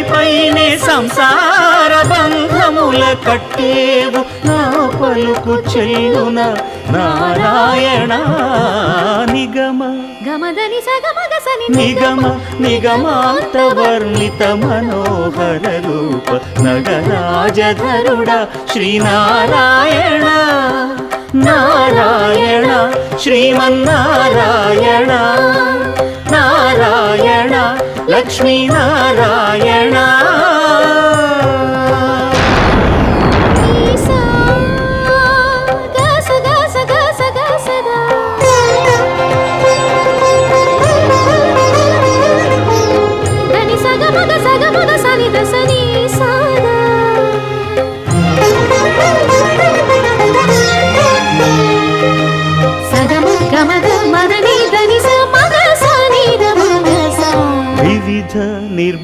పైనే సంసార బంధముల కట్టేవు నా పలుకు చెల్లున నారాయణ నిగమ గమదని సగమగసని నిగమ నిగమాంత వర్ణిత మనోహర రూప నగరాజధరుడ శ్రీనారాయణ నారాయణ శ్రీమన్నారాయణ నారాయణ లక్ష్మీనారాయణ సగమగ సని దసని